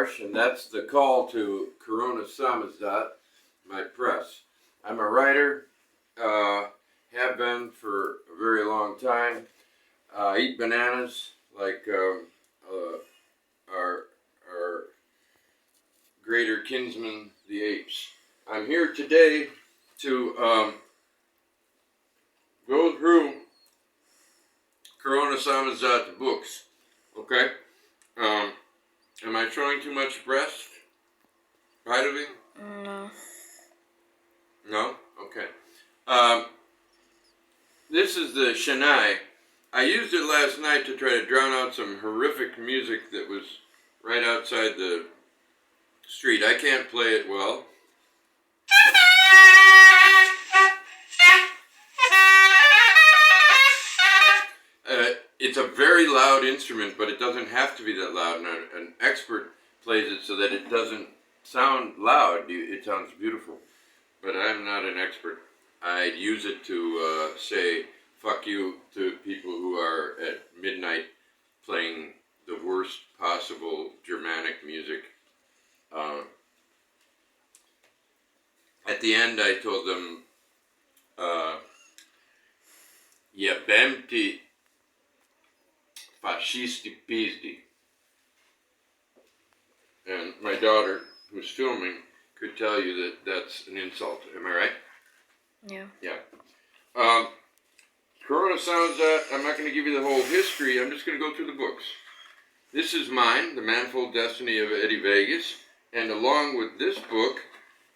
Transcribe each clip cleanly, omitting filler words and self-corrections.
Marsh, and that's the call to Corona Samizdat, my press. I'm a writer, have been for a very long time. Eat bananas like our greater kinsmen, the apes. I'm here today to go through Corona Samizdat books. Okay? Am I showing too much breast? Right of me? No. No? Okay. This is the Shanai. I used it last night to try to drown out some horrific music that was right outside the street. I can't play it well. It's a very loud instrument, but it doesn't have to be that loud. And an expert plays it so that it doesn't sound loud. It sounds beautiful. But I'm not an expert. I'd use it to say fuck you to people who are at midnight playing the worst possible Germanic music. At the end, I told them, Jebemti fascisti pizdi. And my daughter, who's filming, could tell you that that's an insult. Am I right? Yeah. Yeah. Corona Samizdat, I'm not going to give you the whole history. I'm just going to go through the books. This is mine, The Manifold Destiny of Eddie Vegas. And along with this book,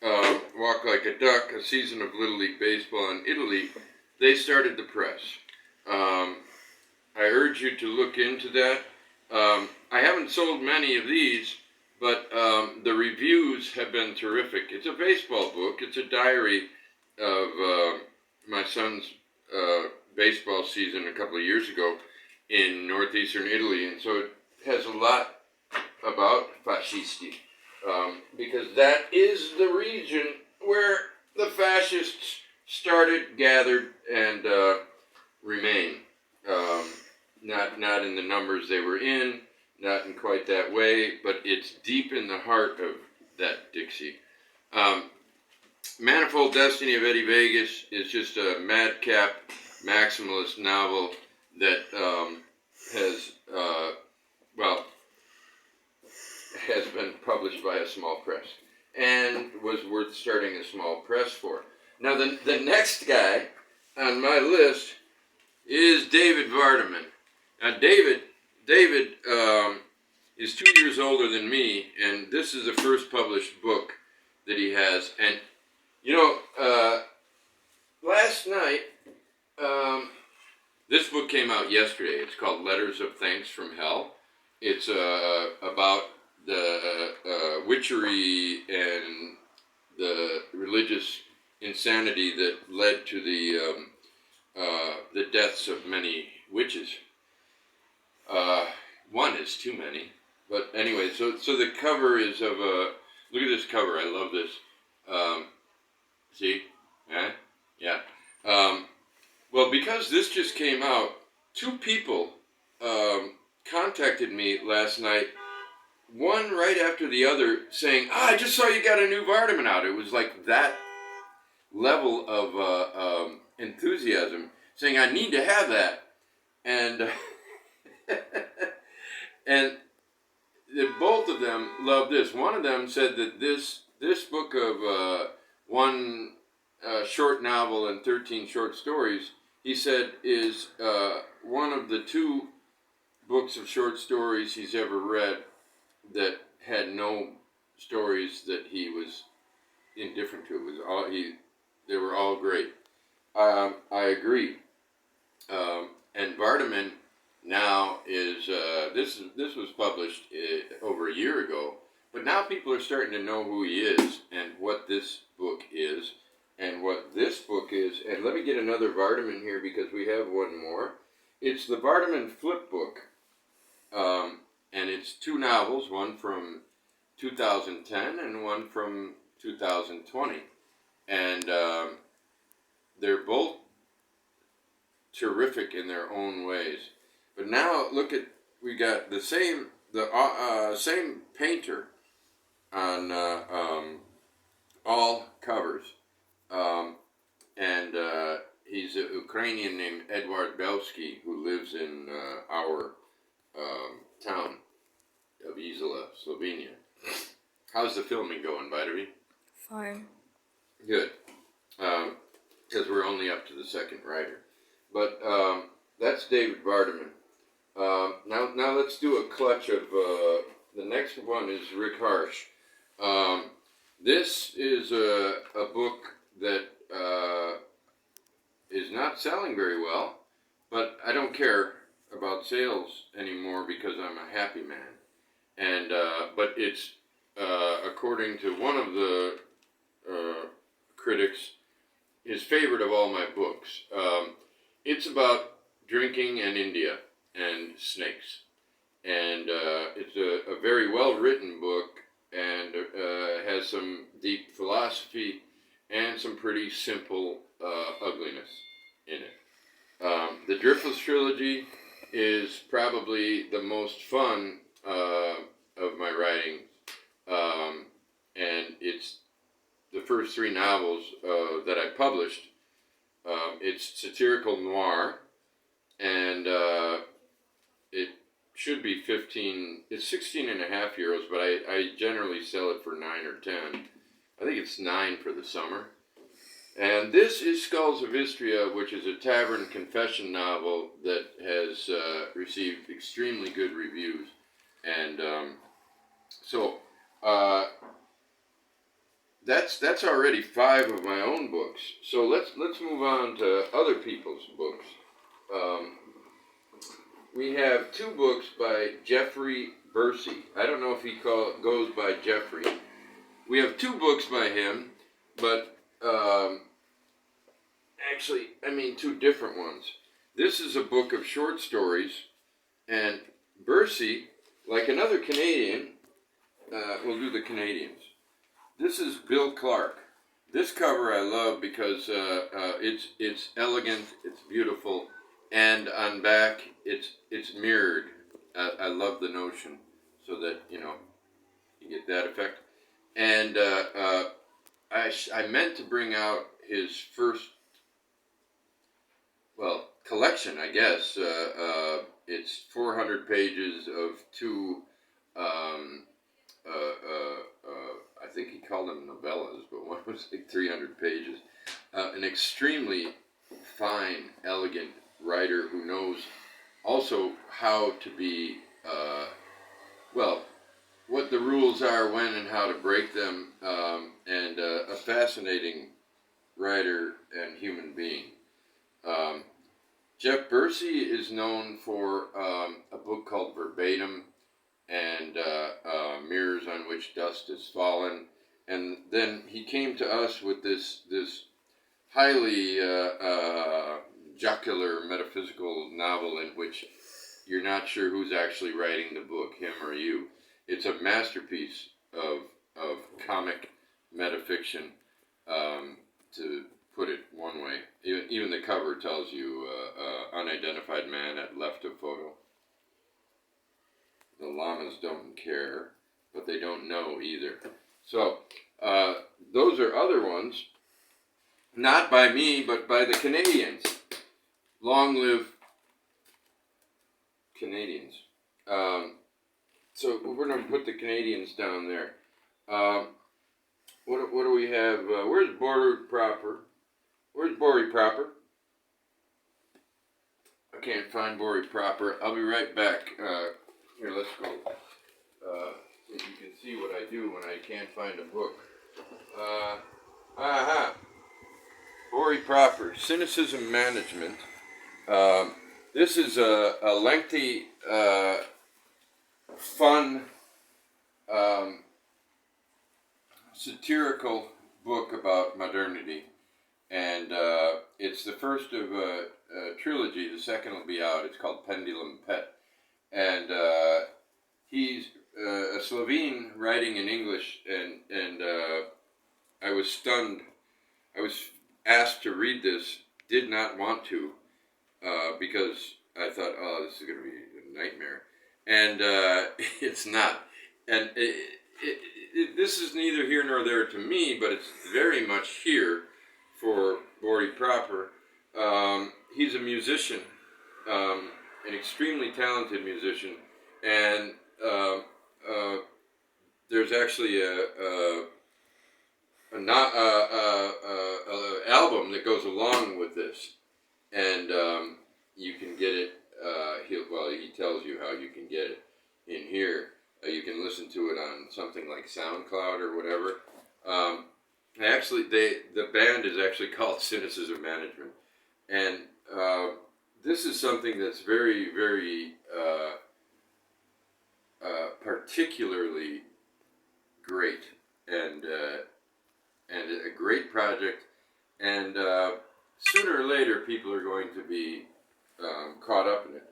Walk Like a Duck, A Season of Little League Baseball in Italy, they started the press. I urge you to look into that. I haven't sold many of these, but the reviews have been terrific. It's a baseball book. It's a diary of my son's baseball season a couple of years ago in northeastern Italy, and so it has a lot about fascisti, because that is the region where the fascists started, gathered, and remain. Not in the numbers they were in, not in quite that way, but it's deep in the heart of that Dixie. Manifold Destiny of Eddie Vegas is just a madcap maximalist novel that has been published by a small press and was worth starting a small press for. Now the next guy on my list is David Vardaman. Now David is 2 years older than me, and this is the first published book that he has. And last night, this book came out yesterday. It's called Letters of Thanks from Hell. It's about the witchery and the religious insanity that led to the deaths of many witches. One is too many, but anyway. So the cover is of a. Look at this cover. I love this. See? Yeah. Well, because this just came out, 2 people contacted me last night, one right after the other, saying, I just saw you got a new Vardaman out. It was like that level of enthusiasm, saying, I need to have that. And and both of them loved this. One of them said that this book of one short novel and 13 short stories, he said, is one of the 2 books of short stories he's ever read that had no stories that he was indifferent to. It was all they were all great. I agree. And Vardaman now is this was published over a year ago, but now people are starting to know who he is and what this book is and what this book is. And let me get another Vardaman here because we have one more. It's the Vardaman Flip Book, and it's 2 novels, one from 2010 and one from 2020, and they're both terrific in their own ways. But now look at, we got the same painter on all covers. And he's a Ukrainian named Edward Belsky who lives in our town of Izala, Slovenia. How's the filming going, Vitavi? Fine. Good. Because we're only up to the second writer. But that's David Vardaman. Now let's do a clutch of, the next one is Rick Harsh. This is a book that is not selling very well, but I don't care about sales anymore because I'm a happy man. And but it's according to one of the critics, his favorite of all my books. It's about drinking and India and snakes, and it's a very well written book and has some deep philosophy and some pretty simple ugliness in it. The Driftless trilogy is probably the most fun of my writing, and it's the first three novels that I published. It's satirical noir, and it should be 15, it's 16 and a half euros, but I generally sell it for 9 or 10. I think it's 9 for the summer. And this is Skulls of Istria, which is a tavern confession novel that has received extremely good reviews. And so that's already 5 of my own books. So let's move on to other people's books. We have 2 books by Jeffrey Bursey. I don't know if he goes by Jeffrey. We have 2 books by him, but actually, I mean 2 different ones. This is a book of short stories, and Bursey, like another Canadian, we'll do the Canadians. This is Bill Clark. This cover I love because it's elegant, it's beautiful, and on back it's mirrored. I love the notion so that you get that effect. And I meant to bring out his first collection, I guess. It's 400 pages of 2. I think he called them novellas, but one was like 300 pages. An extremely fine, elegant writer who knows also how to be, what the rules are, when and how to break them, and a fascinating writer and human being. Jeff Bursey is known for a book called Verbatim and Mirrors on Which Dust Has Fallen. And then he came to us with this highly jocular metaphysical novel in which you're not sure who's actually writing the book, him or you. It's a masterpiece of comic metafiction, to put it one way. Even the cover tells you unidentified man at left of photo. The llamas don't care, but they don't know either. So those are other ones, not by me, but by the Canadians. Long live Canadians. So we're going to put the Canadians down there. What do we have? Where's Border Proper? Where's Bori Proper? I can't find Bori Proper. I'll be right back. Here, let's go. So you can see what I do when I can't find a book. Bori Proper, Cynicism Management. This is a lengthy, fun, satirical book about modernity. And it's the first of a trilogy. The second will be out. It's called Pendulum Pet. And he's a Slovene writing in English, and I was stunned. I was asked to read this, did not want to, because I thought, oh, this is going to be a nightmare. And it's not. And this is neither here nor there to me, but it's very much here for Bori proper. He's a musician, an extremely talented musician, and there's actually a album that goes along with this, and you can get it. He tells you how you can get it in here. You can listen to it on something like SoundCloud or whatever. Actually, the band is actually called Cynicism Management, and this is something that's very, very particularly great, and a great project. And sooner or later, people are going to be caught up in it,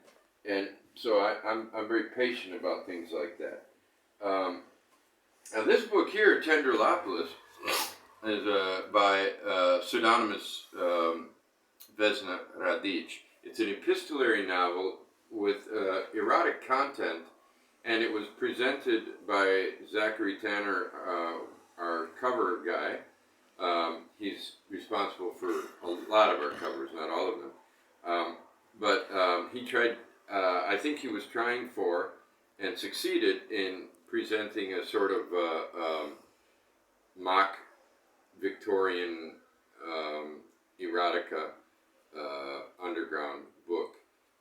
and so I'm very patient about things like that. Now this book here, Tenderlopolis, is by pseudonymous Vesna Radic. It's an epistolary novel with erotic content, and it was presented by Zachary Tanner, our cover guy. He's responsible for a lot of our covers, not all of them. But he tried, I think he was trying for and succeeded in presenting a sort of mock Victorian erotica underground book,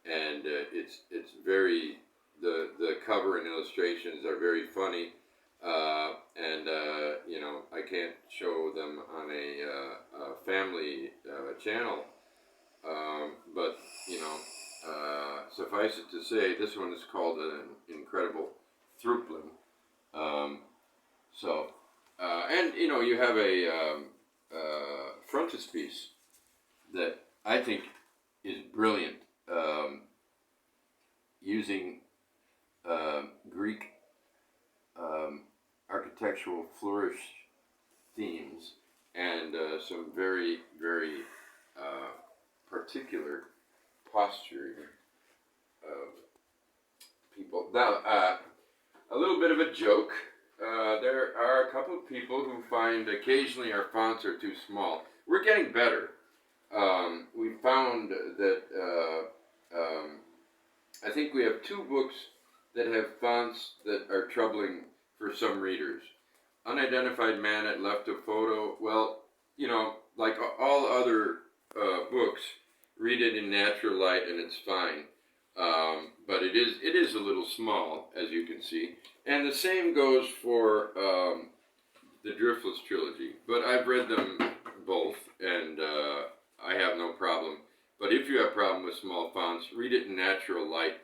and it's very, the cover and illustrations are very funny, and you know, I can't show them on a family channel, but you know, suffice it to say, this one is called An Incredible Throuplin. And you know, you have a frontispiece that I think is brilliant, using Greek architectural flourish themes and some very, very particular posturing of people. Now, a little bit of a joke. There are a couple of people who find occasionally our fonts are too small. We're getting better. We found that I think we have 2 books that have fonts that are troubling for some readers. Unidentified Man at Left of Photo. Well, you know, like all other books, read it in natural light and it's fine. But it is a little small, as you can see. And the same goes for the Driftless trilogy. But I've read them both, and I have no problem. But if you have a problem with small fonts, read it in natural light,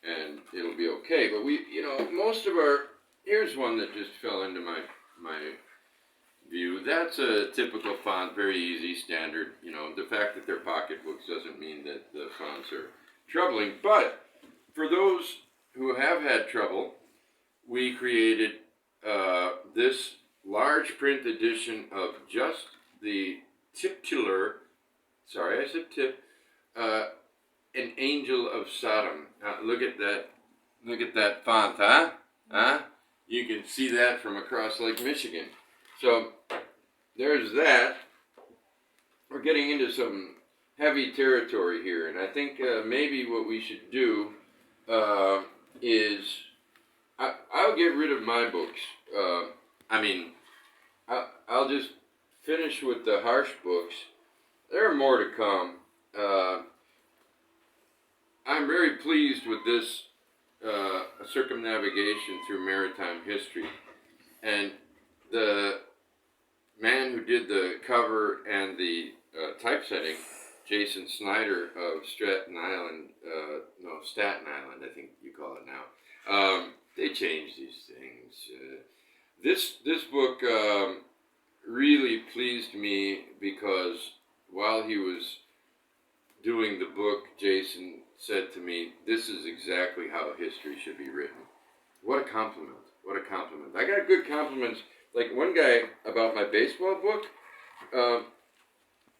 and it'll be okay. But we, you know, most of our, here's one that just fell into my view. That's a typical font, very easy, standard. You know, the fact that they're pocketbooks doesn't mean that the fonts are troubling. But for those who have had trouble, we created this large print edition of just the titular, sorry I said tip, An Angel of Sodom. Now look at that font, huh? Huh? You can see that from across Lake Michigan. So there's that. We're getting into some heavy territory here, and I think maybe what we should do is I'll get rid of my books. I'll just finish with the harsh books. There are more to come. I'm very pleased with this circumnavigation through maritime history, and the man who did the cover and the typesetting, Jason Snyder of Staten Island, I think you call it now. They changed these things. This book really pleased me because while he was doing the book, Jason said to me, "This is exactly how history should be written." What a compliment. What a compliment. I got good compliments. Like one guy about my baseball book,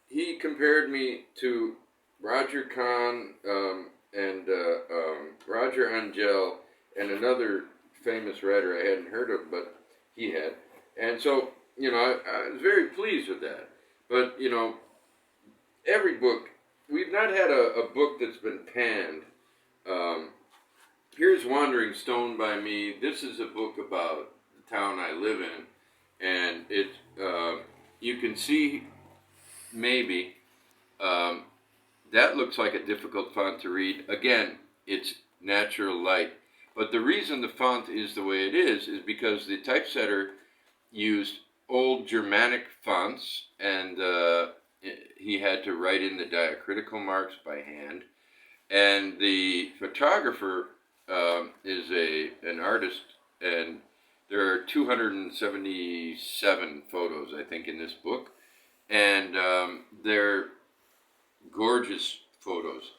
he compared me to Roger Kahn and Roger Angel and another famous writer I hadn't heard of, but he had. And so, I was very pleased with that. But, every book, we've not had a book that's been panned. Here's Wandering Stone by me. This is a book about the town I live in. And you can see, maybe, that looks like a difficult font to read. Again, it's natural light. But the reason the font is the way it is because the typesetter used old Germanic fonts, and he had to write in the diacritical marks by hand. And the photographer is an artist, and there are 277 photos, I think, in this book. And they're gorgeous photos.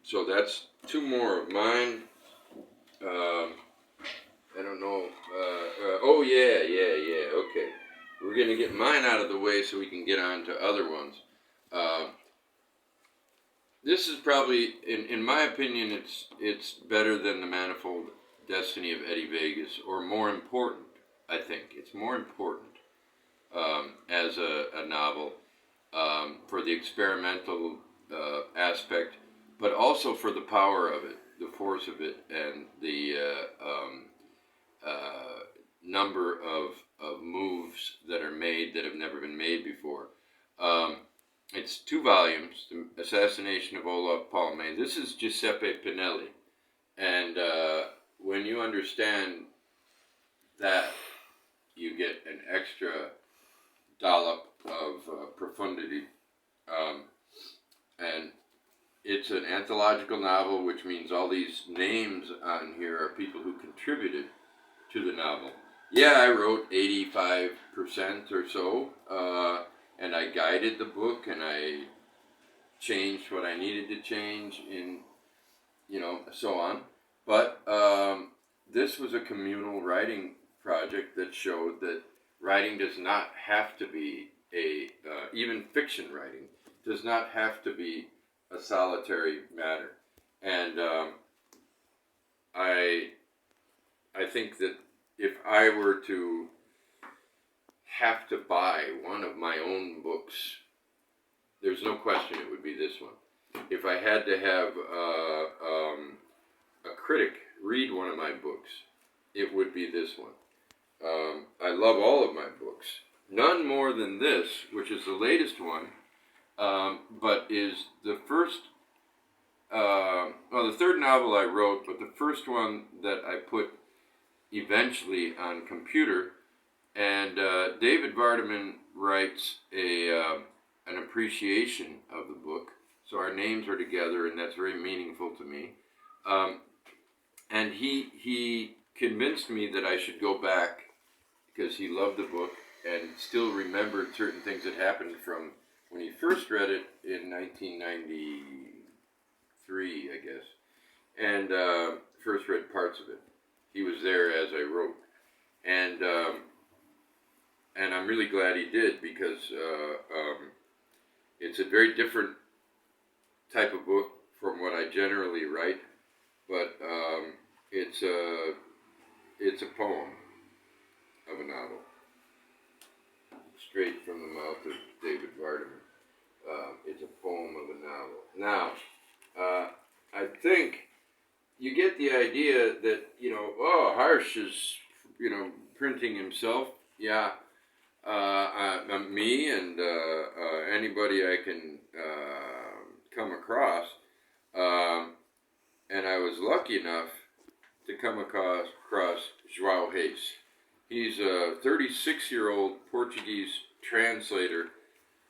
So that's two more of mine. I don't know. Oh, yeah. Okay. We're going to get mine out of the way so we can get on to other ones. This is probably, in my opinion, it's better than The Manifold Destiny of Eddie Vegas, or more important, I think. It's more important as a novel for the experimental aspect, but also for the power of it, the force of it, and the number of moves that are made that have never been made before. It's 2 volumes, The Assassination of Olaf Palme. This is Giuseppe Pinelli. And when you understand that, you get an extra dollop of profundity. And it's an anthological novel, which means all these names on here are people who contributed to the novel. Yeah, I wrote 85% or so, and I guided the book, and I changed what I needed to change in, so on. But this was a communal writing project that showed that writing does not have to be even fiction writing does not have to be a solitary matter. And I think that if I were to have to buy one of my own books, there's no question it would be this one. If I had to have a critic read one of my books, it would be this one. I love all of my books. None more than this, which is the latest one, but is the first, the third novel I wrote, but the first one that I put eventually on computer. And David Vardaman writes an appreciation of the book, so our names are together, and that's very meaningful to me. And he convinced me that I should go back, because he loved the book and still remembered certain things that happened from when he first read it in 1993, I guess, and first read parts of it. He was there as I wrote, and I'm really glad he did, because it's a very different type of book from what I generally write, but it's a poem of a novel, straight from the mouth of David Vardaman. It's a poem of a novel. Now, I think you get the idea that, Harsh is, printing himself. Yeah, me and anybody I can come across. And I was lucky enough to come across João Reis. He's a 36-year-old Portuguese translator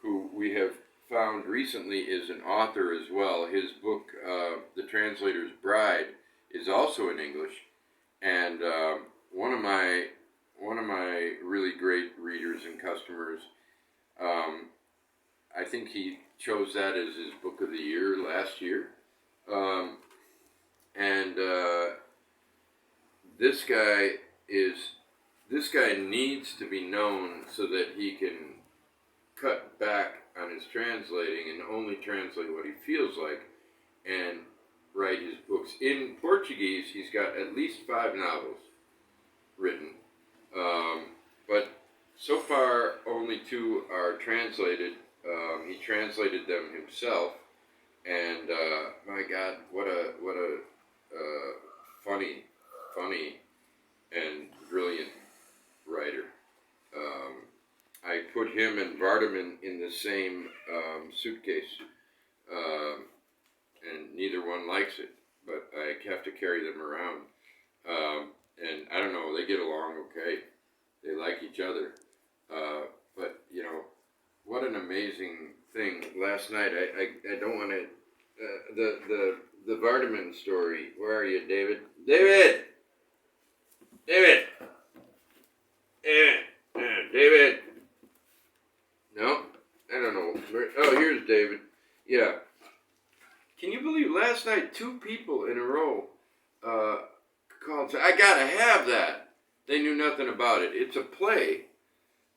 who we have found recently is an author as well. His book, The Translator's Bride, is also in English, and one of my really great readers and customers. I think he chose that as his book of the year last year, and this guy needs to be known so that he can cut back on his translating and only translate what he feels like and write his books. In Portuguese, he's got at least 5 novels. written. But so far, only 2 are translated. He translated them himself, and my God, what a funny and brilliant writer. I put him and Vardaman in the same suitcase, and neither one likes it, but I have to carry them around. And I don't know, they get along okay. They like each other. But, you know, what an amazing thing. Last night, I don't want to, the Vardaman story. Where are you, David? David! David! David! No? I don't know. Oh, here's David. Yeah. Can you believe last night 2 people in a row called, I gotta have that. They knew nothing about it. It's a play,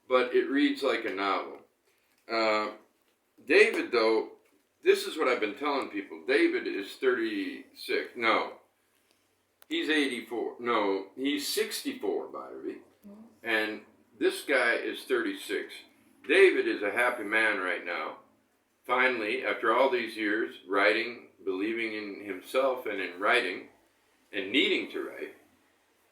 but it reads like a novel. David, though, this is what I've been telling people. David is 36. No. He's 84. No, he's 64, Bobby. And this guy is 36. David is a happy man right now. Finally, after all these years, writing, believing in himself and in writing, and needing to write,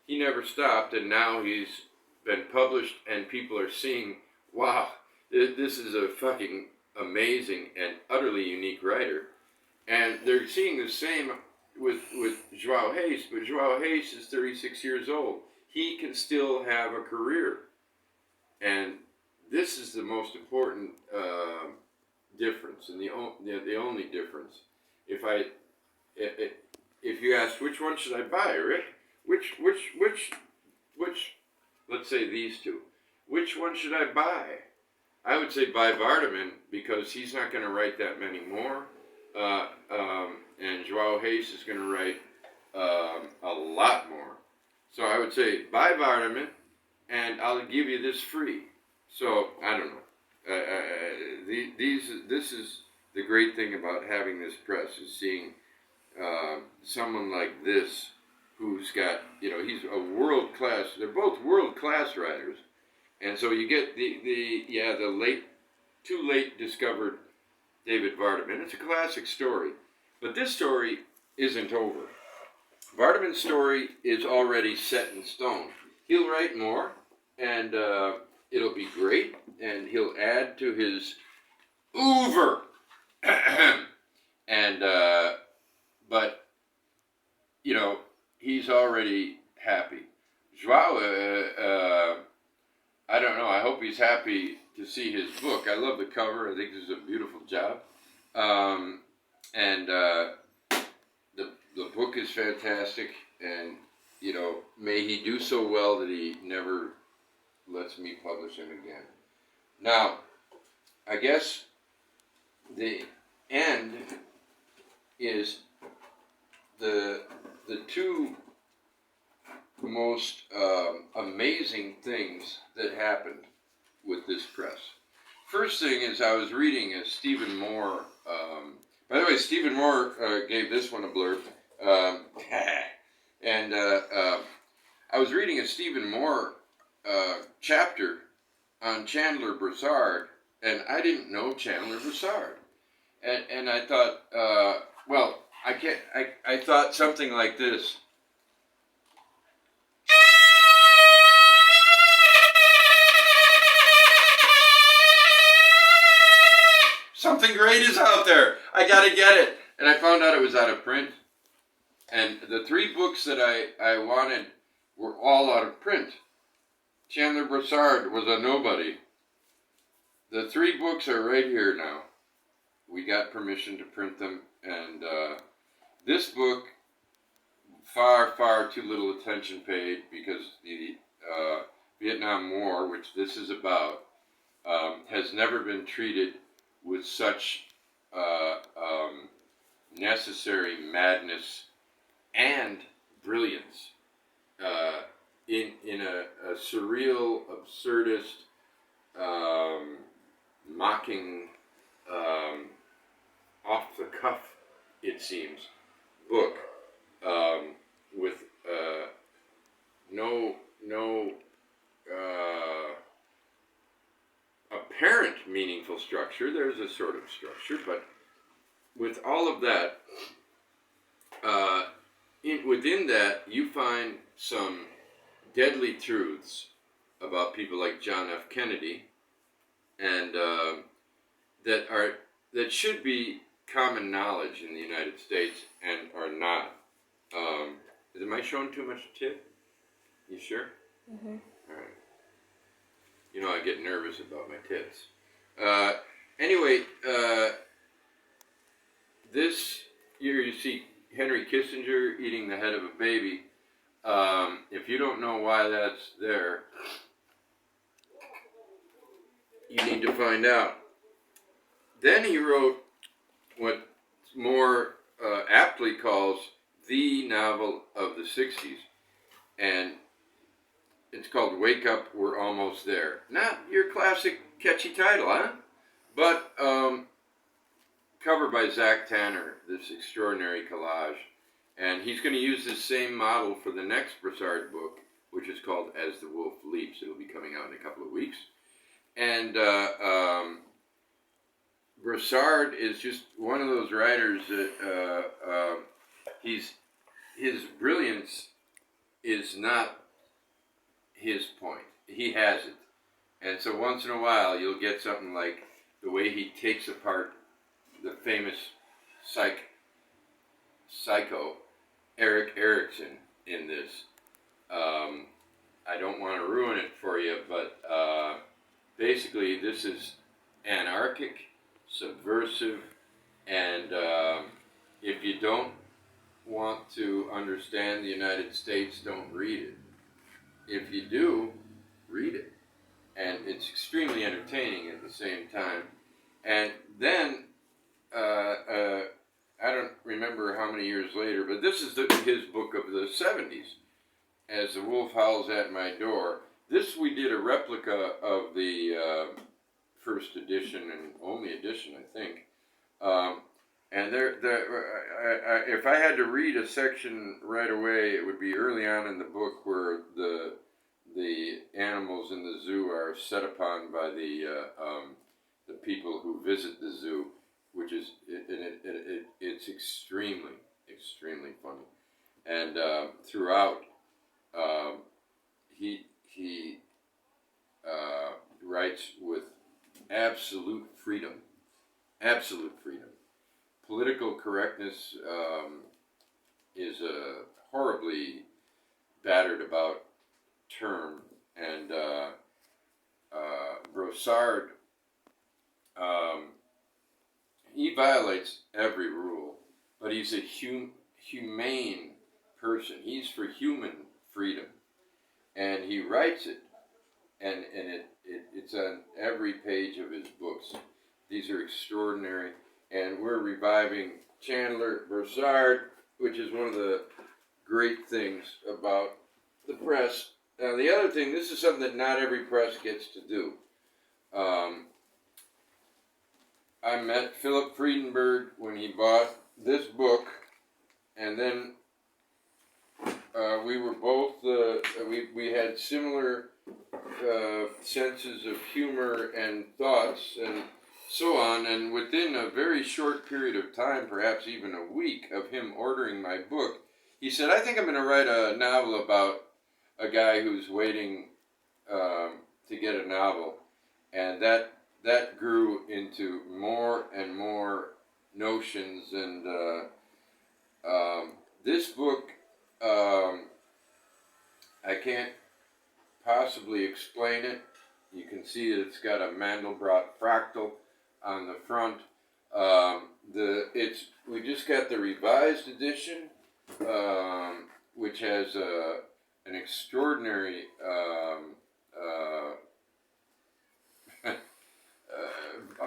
he never stopped, and now he's been published, and people are seeing, wow, this is a fucking amazing and utterly unique writer. And they're seeing the same with João Reis, but João Reis is 36 years old. He can still have a career. And this is the most important difference, and the only difference. If you ask, which one should I buy, Rick? Which, let's say these 2. Which one should I buy? I would say buy Vardaman, because he's not going to write that many more. And João Reis is going to write a lot more. So I would say buy Vardaman, and I'll give you this free. So, I don't know. This is the great thing about having this press, is seeing someone like this who's got, you know, he's a world-class, they're both world-class writers. And so you get the too late discovered David Vardaman. It's a classic story. But this story isn't over. Vardaman's story is already set in stone. He'll write more, and it'll be great, and he'll add to his oeuvre. And, but, you know, he's already happy. João, I don't know, I hope he's happy to see his book. I love the cover. I think this is a beautiful job. And the book is fantastic, and, you know, may he do so well that he never lets me publish him again. Now, I guess the end is the 2 most amazing things that happened with this press. First thing is, I was reading a Stephen Moore. By the way, Stephen Moore gave this one a blurb. And I was reading a Stephen Moore chapter on Chandler Broussard, and I didn't know Chandler Broussard. And I thought, well, I thought something like this. Something great is out there. I gotta get it. And I found out it was out of print. And the 3 books that I wanted were all out of print. Chandler Broussard was a nobody. The 3 books are right here now. We got permission to print them. And this book, far, far too little attention paid, because the Vietnam War, which this is about, has never been treated with such necessary madness and brilliance, in a surreal, absurdist, mocking, off the cuff, it seems, book, with no apparent meaningful structure. There's a sort of structure, but with all of that, within that, you find some deadly truths about people like John F. Kennedy, and that should be common knowledge in the United States and are not. Am I showing too much tit? You sure? Mm-hmm. All right. You know, I get nervous about my tits. Anyway, this here you see Henry Kissinger eating the head of a baby. If you don't know why that's there, you need to find out. Then he wrote what more aptly calls the novel of the 60s, and it's called Wake Up, We're Almost There. Not your classic catchy title, huh? But covered by Zach Tanner, this extraordinary collage. And he's going to use this same model for the next Broussard book, which is called As the Wolf Leaps. It'll be coming out in a couple of weeks. And Broussard is just one of those writers that his brilliance is not his point. He has it. And so once in a while you'll get something like the way he takes apart the famous psycho Eric Erickson in this. I don't want to ruin it for you, but basically this is anarchic, subversive, and if you don't want to understand the United States, don't read it. If you do, read it. And it's extremely entertaining at the same time. And then, I don't remember how many years later, but this is his book of the 70s, As the Wolf Howls at My Door. This we did a replica of the first edition and only edition, I think. And if I had to read a section right away, it would be early on in the book where the animals in the zoo are set upon by the people who visit the zoo, which is it's extremely funny, and throughout he writes with absolute freedom. Political correctness is a horribly battered about term, and Broussard, he violates every rule, but he's a humane person. He's for human freedom, and he writes it, and it's on every page of his books. These are extraordinary, and we're reviving Chandler Broussard, which is one of the great things about the press. Now, the other thing, this is something that not every press gets to do. I met Philip Friedenberg when he bought this book, and then we were both, we had similar senses of humor and thoughts and so on, and within a very short period of time, perhaps even a week of him ordering my book, he said, I think I'm going to write a novel about a guy who's waiting to get a novel, and that grew into more and more notions, and this book, I can't possibly explain it. You can see that it's got a Mandelbrot fractal on the front. We just got the revised edition, which has an extraordinary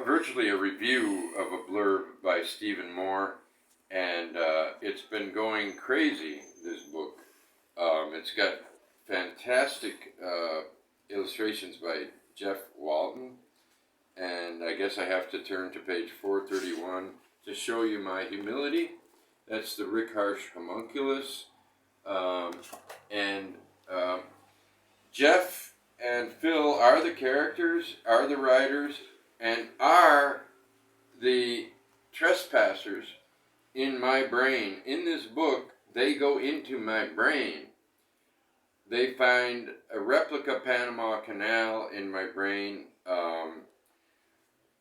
virtually a review of a blurb by Stephen Moore, and it's been going crazy, this book. It's got fantastic illustrations by Jeff Walton, and I guess I have to turn to page 431 to show you my humility. That's the Rick Harsh homunculus, and Jeff and Phil are the characters, are the writers, and are the trespassers in my brain. In this book, they go into my brain. They find a replica Panama Canal in my brain.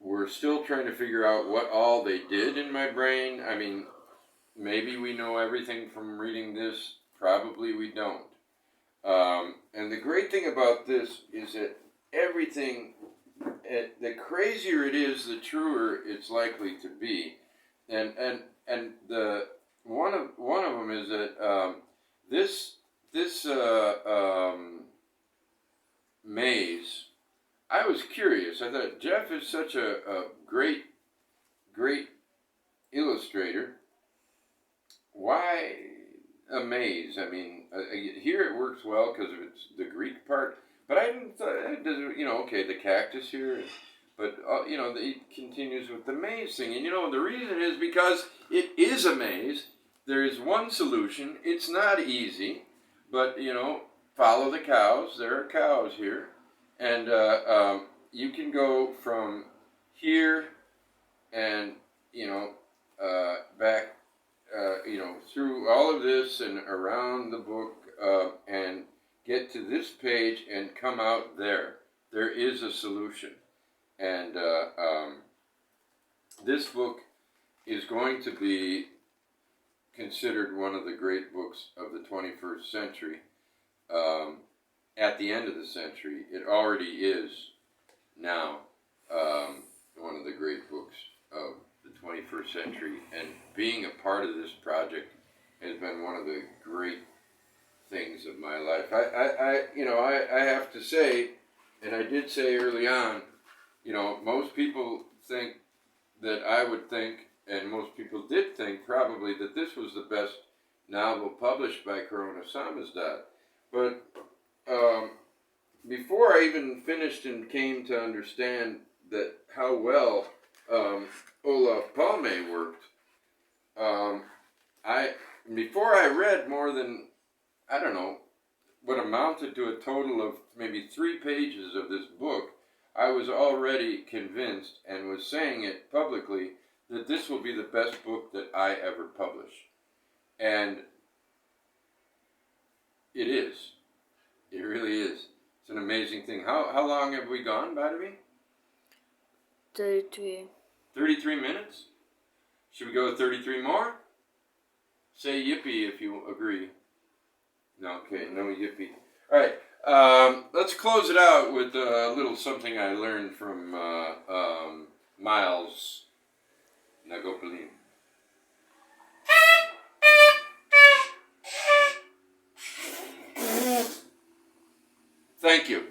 We're still trying to figure out what all they did in my brain. I mean, maybe we know everything from reading this. Probably we don't. And the great thing about this is that everything, the crazier it is, the truer it's likely to be. And the one of them is that this maze. I was curious. I thought Jeff is such a great illustrator. Why a maze? I mean, here it works well because it's the Greek part. But I didn't. It doesn't. Okay, the cactus here. But it continues with the maze thing, and the reason is because it is a maze. There is one solution. It's not easy, but follow the cows. There are cows here. And you can go from here and, back, through all of this and around the book and get to this page and come out there. There is a solution. And this book is going to be considered one of the great books of the 21st century. At the end of the century, it already is now one of the great books of the 21st century, and being a part of this project has been one of the great things of my life. I have to say, and I did say early on, most people think that I would think, and most people did think probably, that this was the best novel published by Corona Samizdat. But before I even finished and came to understand that how well Olaf Palme worked, before I read more than, I don't know, what amounted to a total of maybe 3 pages of this book, I was already convinced and was saying it publicly that this will be the best book that I ever publish. And it is. It really is. It's an amazing thing. How long have we gone, Badami? 33. 33 minutes? Should we go 33 more? Say yippee if you agree. No, okay, no yippee. All right, let's close it out with a little something I learned from Miles Nagopolin. Thank you.